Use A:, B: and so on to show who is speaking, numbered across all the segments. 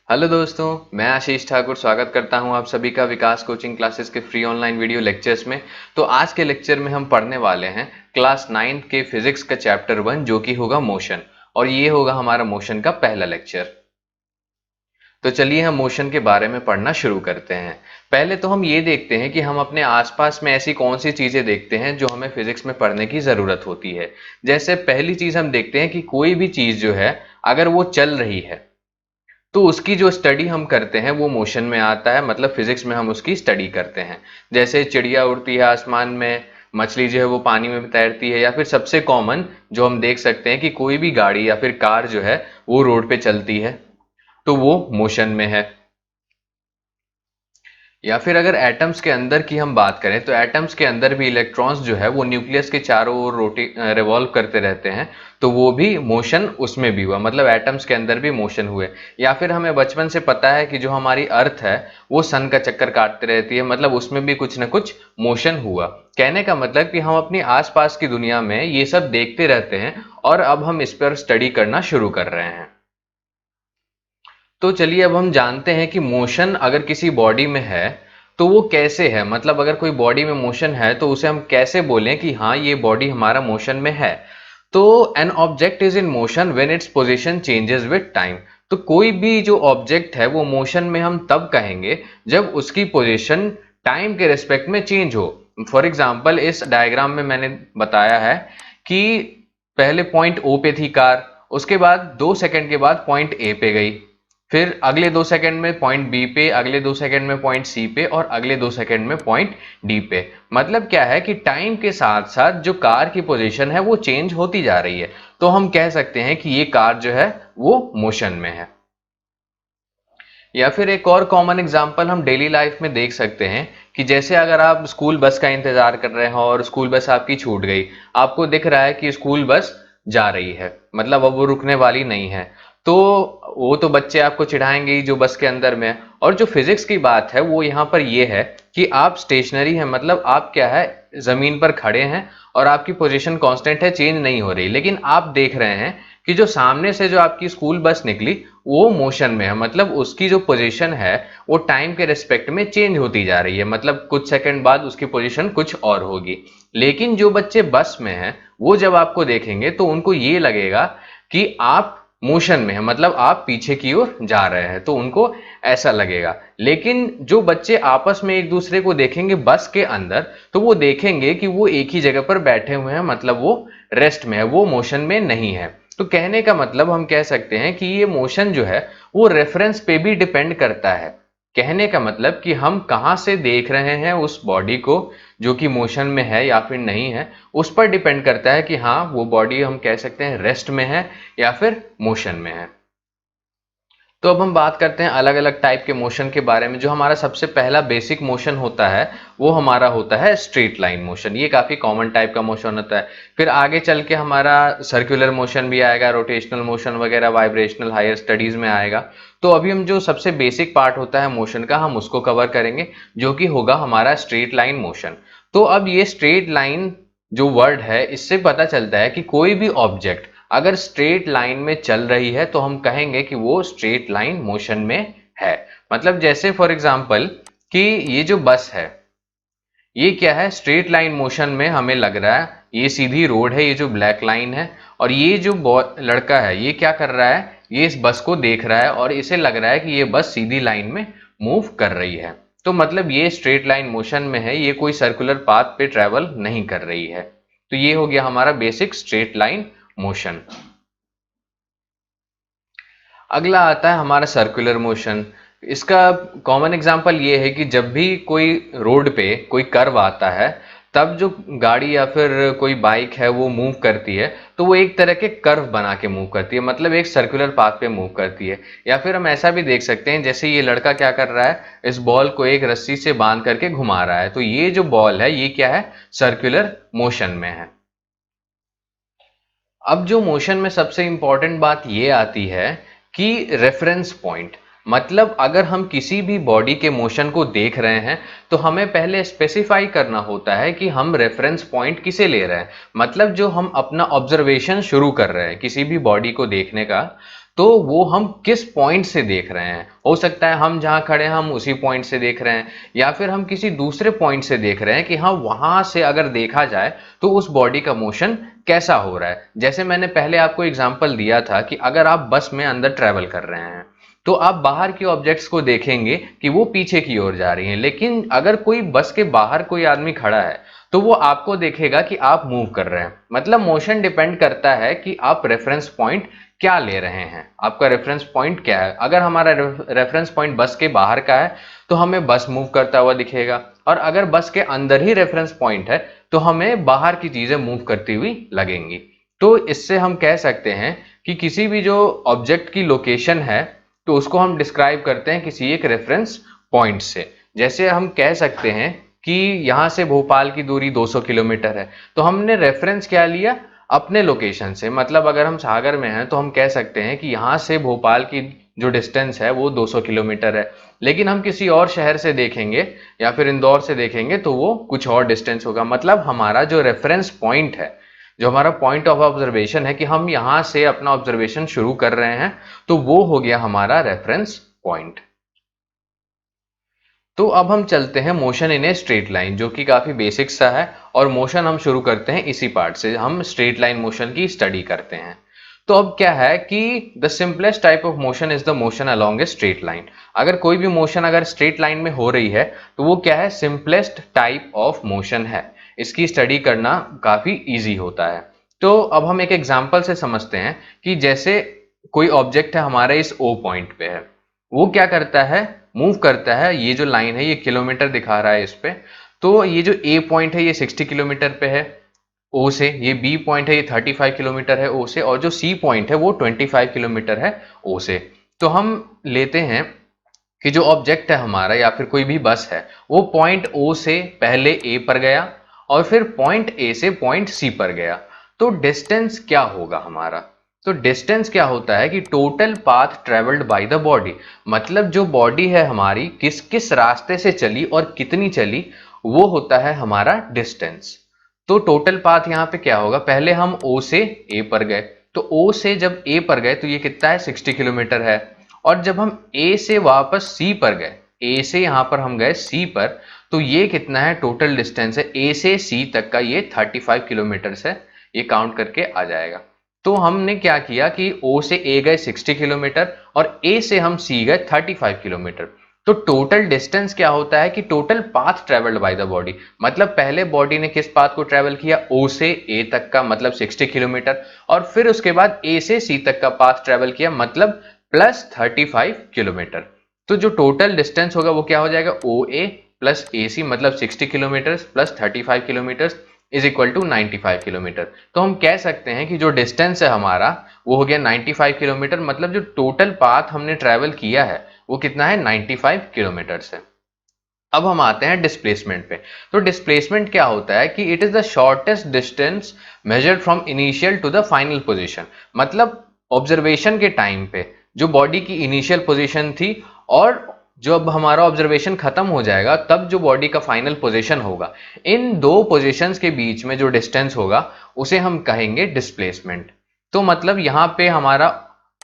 A: Hello दोस्तों, मैं आशीष ठाकुर स्वागत करता हूं आप सभी का विकास कोचिंग क्लासेस के फ्री ऑनलाइन वीडियो लेक्चर्स में। तो आज के लेक्चर में हम पढ़ने वाले हैं क्लास 9 के फिजिक्स का चैप्टर 1 जो कि होगा मोशन। और ये होगा हमारा मोशन का पहला लेक्चर। तो चलिए हम मोशन के बारे में पढ़ना शुरू करते हैं। पहले तो हम ये देखते हैं कि हम अपने आसपास में ऐसी कौन सी चीजें देखते हैं जो हमें फिजिक्स में पढ़ने की जरूरत होती है। जैसे पहली चीज हम देखते हैं कि कोई भी चीज जो है अगर वो चल रही है तो उसकी जो स्टडी हम करते हैं वो मोशन में आता है, मतलब फिजिक्स में हम उसकी स्टडी करते हैं। जैसे चिड़िया उड़ती है आसमान में, मछली जो है वो पानी में तैरती है, या फिर सबसे कॉमन जो हम देख सकते हैं कि कोई भी गाड़ी या फिर कार जो है वो रोड पे चलती है, तो वो मोशन में है। या फिर अगर एटम्स के अंदर की हम बात करें तो एटम्स के अंदर भी इलेक्ट्रॉन्स जो है वो न्यूक्लियस के चारों ओर रिवॉल्व करते रहते हैं, तो वो भी मोशन उसमें भी हुआ, मतलब एटम्स के अंदर भी मोशन हुए। या फिर हमें बचपन से पता है कि जो हमारी अर्थ है वो सन का चक्कर काटते रहती है, मतलब उसमें भी कुछ ना कुछ मोशन हुआ। कहने का मतलब कि हम अपनी आसपास की दुनिया में ये सब देखते रहते हैं और अब हम इस पर स्टडी करना शुरू कर रहे हैं। तो चलिए अब हम जानते हैं कि मोशन अगर किसी बॉडी में है तो वो कैसे है, मतलब अगर कोई बॉडी में मोशन है तो उसे हम कैसे बोलें कि हाँ ये बॉडी हमारा मोशन में है। तो an object is in motion when its position changes with time. तो कोई भी जो ऑब्जेक्ट है वो मोशन में हम तब कहेंगे जब उसकी पोजीशन टाइम के रिस्पेक्ट में चेंज हो। फॉर एग्जांपल इस डायग्राम में मैंने बताया है कि पहले पॉइंट ओ पे थी कार, उसके बाद 2 सेकंड के बाद पॉइंट ए पे गई, फिर अगले 2 सेकंड में पॉइंट बी पे, अगले 2 सेकंड में पॉइंट सी पे और अगले 2 सेकंड में पॉइंट डी पे। मतलब क्या है कि टाइम के साथ साथ जो कार की पोजीशन है वो चेंज होती जा रही है। तो हम कह सकते हैं कि ये कार जो है वो मोशन में है। या फिर एक और कॉमन एग्जांपल हम डेली लाइफ में देख सकते हैं कि जैसे अगर आप स्कूल बस का इंतजार कर रहे हो और स्कूल बस आपकी छूट गई, आपको दिख रहा है कि स्कूल बस जा रही है, मतलब अब वो रुकने वाली नहीं है, तो वो तो बच्चे आपको चिढ़ाएंगे ही जो बस के अंदर में है। और जो फिजिक्स की बात है वो यहाँ पर ये है कि आप स्टेशनरी हैं, मतलब आप क्या है जमीन पर खड़े हैं और आपकी पोजीशन कांस्टेंट है, चेंज नहीं हो रही, लेकिन आप देख रहे हैं कि जो सामने से जो आपकी स्कूल बस निकली वो मोशन में है, मतलब उसकी जो पोजीशन है वो टाइम के रिस्पेक्ट में चेंज होती जा रही है, मतलब कुछ सेकंड बाद उसकी पोजीशन कुछ और होगी। लेकिन जो बच्चे बस में हैं वो जब आपको देखेंगे तो उनको ये लगेगा कि आप मोशन में है, मतलब आप पीछे की ओर जा रहे हैं, तो उनको ऐसा लगेगा। लेकिन जो बच्चे आपस में एक दूसरे को देखेंगे बस के अंदर तो वो देखेंगे कि वो एक ही जगह पर बैठे हुए हैं, मतलब वो रेस्ट में है, वो मोशन में नहीं है। तो कहने का मतलब हम कह सकते हैं कि ये मोशन जो है वो रेफरेंस पे भी डिपेंड करता है। कहने का मतलब कि हम कहाँ से देख रहे हैं उस बॉडी को जो कि मोशन में है या फिर नहीं है, उस पर डिपेंड करता है कि हाँ वो बॉडी हम कह सकते हैं रेस्ट में है या फिर मोशन में है। तो अब हम बात करते हैं अलग अलग टाइप के मोशन के बारे में। जो हमारा सबसे पहला बेसिक मोशन होता है वो हमारा होता है स्ट्रेट लाइन मोशन। ये काफी कॉमन टाइप का मोशन होता है। फिर आगे चल के हमारा सर्कुलर मोशन भी आएगा, रोटेशनल मोशन वगैरह, वाइब्रेशनल हायर स्टडीज में आएगा। तो अभी हम जो सबसे बेसिक पार्ट होता है मोशन का हम उसको कवर करेंगे, जो कि होगा हमारा स्ट्रेट लाइन मोशन। तो अब ये स्ट्रेट लाइन जो वर्ड है इससे पता चलता है कि कोई भी ऑब्जेक्ट अगर स्ट्रेट लाइन में चल रही है तो हम कहेंगे कि वो स्ट्रेट लाइन मोशन में है। मतलब जैसे फॉर एग्जांपल कि ये जो बस है ये क्या है, स्ट्रेट लाइन मोशन में हमें लग रहा है, ये सीधी रोड है, ये जो ब्लैक लाइन है, और ये जो लड़का है ये क्या कर रहा है, ये इस बस को देख रहा है और इसे लग रहा है कि ये बस सीधी लाइन में मूव कर रही है। तो मतलब ये स्ट्रेट लाइन मोशन में है, ये कोई सर्कुलर पाथ पे ट्रेवल नहीं कर रही है। तो ये हो गया हमारा बेसिक स्ट्रेट लाइन मोशन। अगला आता है हमारा सर्कुलर मोशन। इसका कॉमन एग्जांपल ये है कि जब भी कोई रोड पे कोई कर्व आता है तब जो गाड़ी या फिर कोई बाइक है वो मूव करती है तो वो एक तरह के कर्व बना के मूव करती है, मतलब एक सर्कुलर पाथ पे मूव करती है। या फिर हम ऐसा भी देख सकते हैं जैसे ये लड़का क्या कर रहा है, इस बॉल को एक रस्सी से बांध करके घुमा रहा है, तो ये जो बॉल है ये क्या है, सर्कुलर मोशन में है। अब जो मोशन में सबसे इंपॉर्टेंट बात ये आती है कि रेफरेंस पॉइंट, मतलब अगर हम किसी भी बॉडी के मोशन को देख रहे हैं तो हमें पहले स्पेसिफाई करना होता है कि हम रेफरेंस पॉइंट किसे ले रहे हैं, मतलब जो हम अपना ऑब्जर्वेशन शुरू कर रहे हैं किसी भी बॉडी को देखने का, तो वो हम किस पॉइंट से देख रहे हैं। हो सकता है हम जहां खड़े हैं हम उसी पॉइंट से देख रहे हैं, या फिर हम किसी दूसरे पॉइंट से देख रहे हैं कि हाँ वहां से अगर देखा जाए तो उस बॉडी का मोशन कैसा हो रहा है। जैसे मैंने पहले आपको एग्जांपल दिया था कि अगर आप बस में अंदर ट्रेवल कर रहे हैं तो आप बाहर के ऑब्जेक्ट्स को देखेंगे कि वो पीछे की ओर जा रही हैं, लेकिन अगर कोई बस के बाहर कोई आदमी खड़ा है तो वो आपको देखेगा कि आप मूव कर रहे हैं। मतलब मोशन डिपेंड करता है कि आप रेफरेंस पॉइंट क्या ले रहे हैं, आपका रेफरेंस पॉइंट क्या है। अगर हमारा रेफरेंस पॉइंट बस के बाहर का है तो हमें बस मूव करता हुआ दिखेगा, और अगर बस के अंदर ही रेफरेंस पॉइंट है तो हमें बाहर की चीजें मूव करती हुई लगेंगी। तो इससे हम कह सकते हैं कि किसी भी जो ऑब्जेक्ट की लोकेशन है तो उसको हम डिस्क्राइब करते हैं किसी एक रेफरेंस पॉइंट से। जैसे हम कह सकते हैं कि यहाँ से भोपाल की दूरी 200 किलोमीटर है, तो हमने रेफरेंस क्या लिया, अपने लोकेशन से। मतलब अगर हम सागर में हैं तो हम कह सकते हैं कि यहाँ से भोपाल की जो डिस्टेंस है वो 200 किलोमीटर है, लेकिन हम किसी और शहर से देखेंगे या फिर इंदौर से देखेंगे तो वो कुछ और डिस्टेंस होगा। मतलब हमारा जो रेफरेंस पॉइंट है, जो हमारा पॉइंट ऑफ ऑब्जर्वेशन है कि हम यहाँ से अपना ऑब्जर्वेशन शुरू कर रहे हैं, तो वो हो गया हमारा रेफरेंस पॉइंट। तो अब हम चलते हैं motion in a straight line, जो कि काफी बेसिक सा है, और मोशन हम शुरू करते हैं इसी पार्ट से। हम स्ट्रेट लाइन मोशन की स्टडी करते हैं। तो अब क्या है कि the simplest type of motion is the motion along a straight line. अगर कोई भी मोशन अगर स्ट्रेट लाइन में हो रही है तो वो क्या है, सिंपलेस्ट टाइप ऑफ मोशन है। इसकी स्टडी करना काफी इजी होता है। तो अब हम एक एग्जांपल से समझते हैं कि जैसे कोई ऑब्जेक्ट है हमारे इस ओ पॉइंट पे है, वो क्या करता है, मूव करता है। ये जो लाइन है ये किलोमीटर दिखा रहा है इस पे, तो ये जो ए पॉइंट है ये 60 किलोमीटर पे है ओ से, ये बी पॉइंट है ये 35 किलोमीटर है ओ से, और जो सी पॉइंट है वो 25 किलोमीटर है ओ से। तो हम लेते हैं कि जो ऑब्जेक्ट है हमारा या फिर कोई भी बस है वो पॉइंट ओ से पहले ए पर गया और फिर पॉइंट ए से पॉइंट सी पर गया। तो डिस्टेंस क्या होगा हमारा, तो डिस्टेंस क्या होता है कि total path travelled by the body. मतलब जो बॉडी है हमारी किस किस रास्ते से चली और कितनी चली, वो होता है हमारा डिस्टेंस। तो टोटल पाथ यहाँ पे क्या होगा, पहले हम ओ से ए पर गए, तो ओ से जब ए पर गए तो ये कितना है, 60 किलोमीटर है। और जब हम ए से वापस सी पर गए, ए से यहां पर हम गए सी पर, तो ये कितना है, टोटल डिस्टेंस है ए से सी तक का ये 35 किलोमीटर है। ये काउंट करके आ जाएगा। तो हमने क्या किया कि ओ से ए गए 60 किलोमीटर और ए से हम सी गए 35 किलोमीटर। तो टोटल डिस्टेंस क्या होता है कि total path travelled by the body. मतलब पहले बॉडी ने किस पाथ को ट्रेवल किया, ओ से ए तक का मतलब 60 किलोमीटर, और फिर उसके बाद ए से सी तक का पाथ ट्रेवल किया मतलब प्लस 35 किलोमीटर। तो जो टोटल डिस्टेंस होगा वो क्या हो जाएगा, ओ ए प्लस ए सी मतलब 60 kilometre plus 35 kilometre is equal to 95 kilometre. तो हम कह सकते हैं कि जो डिस्टेंस है हमारा वो हो गया 95 किलोमीटर। मतलब जो टोटल पाथ हमने ट्रेवल किया है वो कितना है, 95 किलोमीटर है। अब हम आते हैं डिस्प्लेसमेंट पे। तो डिस्प्लेसमेंट क्या होता है कि it is the shortest distance measured from initial to the final position. मतलब ऑब्जर्वेशन के टाइम पे जो बॉडी की इनिशियल पोजीशन थी और जब हमारा ऑब्जर्वेशन खत्म हो जाएगा तब जो बॉडी का फाइनल पोजीशन होगा, इन दो पोजीशंस के बीच में जो डिस्टेंस होगा उसे हम कहेंगे डिस्प्लेसमेंट। तो मतलब यहाँ पे हमारा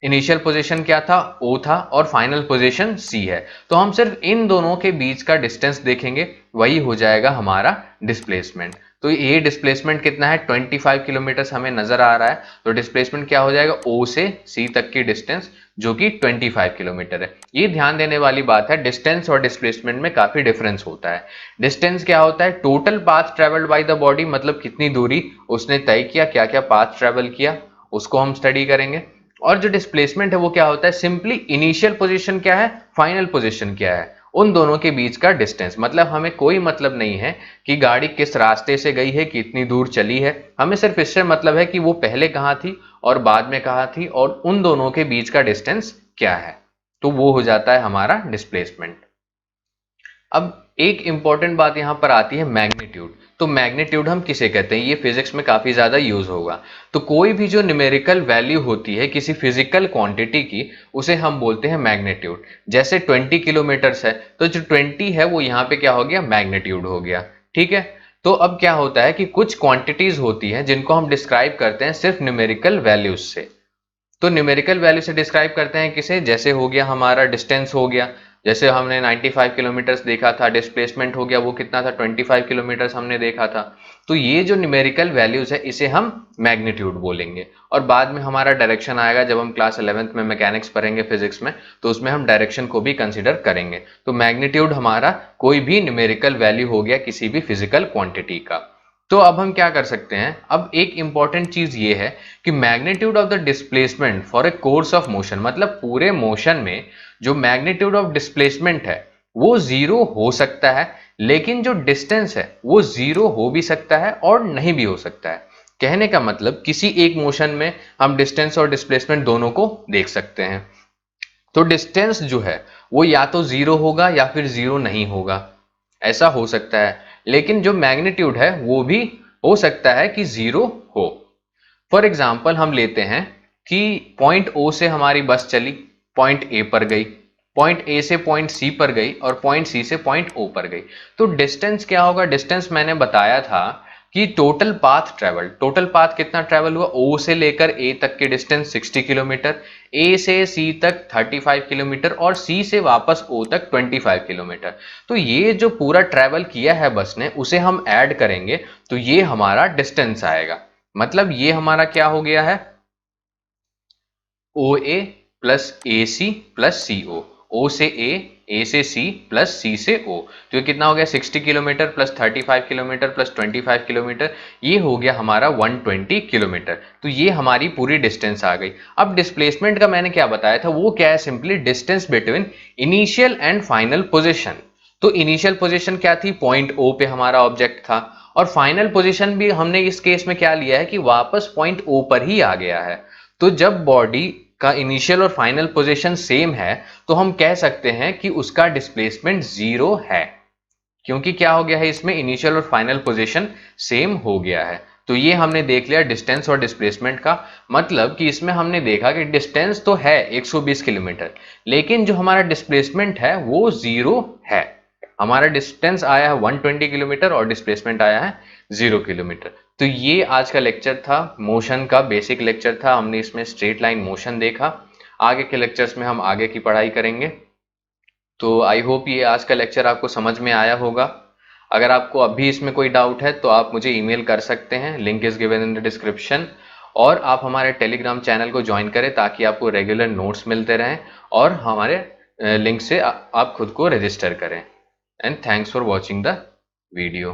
A: इनिशियल पोजीशन क्या था, ओ था, और फाइनल पोजीशन सी है। तो हम सिर्फ इन दोनों के बीच का डिस्टेंस देखेंगे, वही हो जाएगा हमारा डिस्प्लेसमेंट। तो ये डिस्प्लेसमेंट कितना है, 25 किलोमीटर हमें नजर आ रहा है। तो डिस्प्लेसमेंट क्या हो जाएगा, ओ से सी तक की डिस्टेंस जो कि 25 किलोमीटर है। ये ध्यान देने वाली बात है, डिस्टेंस और डिस्प्लेसमेंट में काफी डिफरेंस होता है। डिस्टेंस क्या होता है, total path travelled by the body, मतलब कितनी दूरी उसने तय किया, क्या क्या पाथ ट्रेवल किया, उसको हम स्टडी करेंगे। और जो डिस्प्लेसमेंट है वो क्या होता है, सिंपली इनिशियल पोजीशन क्या है, फाइनल पोजीशन क्या है, उन दोनों के बीच का डिस्टेंस। मतलब हमें कोई मतलब नहीं है कि गाड़ी किस रास्ते से गई है, कितनी दूर चली है, हमें सिर्फ इससे मतलब है कि वो पहले कहाँ थी और बाद में कहाँ थी और उन दोनों के बीच का डिस्टेंस क्या है। तो वो हो जाता है हमारा डिस्प्लेसमेंट। अब एक इंपॉर्टेंट बात यहां पर आती है, मैग्नीट्यूड। तो मैग्नीट्यूड हम किसे कहते हैं, ये फिजिक्स में काफी ज्यादा यूज होगा। तो कोई भी जो न्यूमेरिकल वैल्यू होती है किसी फिजिकल क्वांटिटी की, उसे हम बोलते हैं मैग्नीट्यूड। जैसे 20 किलोमीटर है तो जो 20 है वो यहाँ पे क्या हो गया, मैग्नीट्यूड हो गया। ठीक है। तो अब क्या होता है कि कुछ क्वांटिटीज होती हैं जिनको हम डिस्क्राइब करते हैं सिर्फ न्यूमेरिकल वैल्यूज से। तो न्यूमेरिकल वैल्यू से डिस्क्राइब करते हैं किसे, जैसे हो गया हमारा डिस्टेंस हो गया, जैसे हमने 95 किलोमीटर देखा था, डिस्प्लेसमेंट हो गया वो कितना था 25 किलोमीटर हमने देखा था। तो ये जो न्यूमेरिकल वैल्यूज है इसे हम मैग्नीट्यूड बोलेंगे। और बाद में हमारा डायरेक्शन आएगा जब हम क्लास 11th में मैकेनिक्स पढ़ेंगे फिजिक्स में, तो उसमें हम डायरेक्शन को भी कंसिडर करेंगे। तो मैग्नीट्यूड हमारा कोई भी न्यूमेरिकल वैल्यू हो गया किसी भी फिजिकल क्वांटिटी का। तो अब हम क्या कर सकते हैं, अब एक इंपॉर्टेंट चीज ये है कि magnitude of the displacement for a course of motion, मतलब पूरे मोशन में जो मैग्नीट्यूड ऑफ डिस्प्लेसमेंट है वो जीरो हो सकता है, लेकिन जो डिस्टेंस है वो जीरो हो भी सकता है और नहीं भी हो सकता है। कहने का मतलब किसी एक मोशन में हम डिस्टेंस और डिस्प्लेसमेंट दोनों को देख सकते हैं। तो डिस्टेंस जो है वो या तो जीरो होगा या फिर जीरो नहीं होगा, ऐसा हो सकता है। लेकिन जो मैग्नीट्यूड है वो भी हो सकता है कि जीरो हो। फॉर एग्जाम्पल हम लेते हैं कि पॉइंट ओ से हमारी बस चली, पॉइंट ए पर गई, पॉइंट ए से पॉइंट सी पर गई और पॉइंट सी से पॉइंट ओ पर गई। तो डिस्टेंस क्या होगा, डिस्टेंस मैंने बताया था कि total path travel, total path कितना ट्रेवल हुआ, ओ से लेकर ए तक की डिस्टेंस 60 किलोमीटर, ए से सी तक 35 किलोमीटर और सी से वापस ओ तक 25 किलोमीटर। तो ये जो पूरा ट्रेवल किया है बस ने उसे हम ऐड करेंगे तो ये हमारा डिस्टेंस आएगा। मतलब ये हमारा क्या हो गया है, ओ ए प्लस ए सी प्लस सी ओ, ओ से ए से सी प्लस सी से ओ। तो ये कितना हो गया 60 kilometre plus 35 kilometre plus 25 kilometre, ये हो गया हमारा 120 किलोमीटर। तो ये हमारी पूरी डिस्टेंस आ गई। अब डिस्प्लेसमेंट का मैंने क्या बताया था, वो क्या है, simply distance between initial and final position. तो इनिशियल पोजिशन क्या थी, पॉइंट ओ पे हमारा ऑब्जेक्ट था, और फाइनल पोजिशन भी हमने इस केस में क्या लिया है कि वापस पॉइंट ओ पर ही आ गया है। तो जब बॉडी का इनिशियल और फाइनल पोजीशन सेम है तो हम कह सकते हैं कि उसका डिस्प्लेसमेंट जीरो है, क्योंकि क्या हो गया है, इसमें इनिशियल और फाइनल पोजीशन सेम हो गया है। तो ये हमने देख लिया डिस्टेंस और डिस्प्लेसमेंट का। मतलब कि इसमें हमने देखा कि डिस्टेंस तो है 120 किलोमीटर, लेकिन जो हमारा डिस्प्लेसमेंट है वो जीरो है। हमारा डिस्टेंस आया है 120 किलोमीटर और डिस्प्लेसमेंट आया है 0 किलोमीटर। तो ये आज का लेक्चर था, मोशन का बेसिक लेक्चर था। हमने इसमें स्ट्रेट लाइन मोशन देखा। आगे के लेक्चर्स में हम आगे की पढ़ाई करेंगे। तो आई होप ये आज का लेक्चर आपको समझ में आया होगा। अगर आपको अभी इसमें कोई डाउट है तो आप मुझे ईमेल कर सकते हैं, link is given in the description. और आप हमारे टेलीग्राम चैनल को ज्वाइन करें ताकि आपको रेगुलर नोट्स मिलते रहें, और हमारे लिंक से आप खुद को रजिस्टर करें। And thanks for watching the video.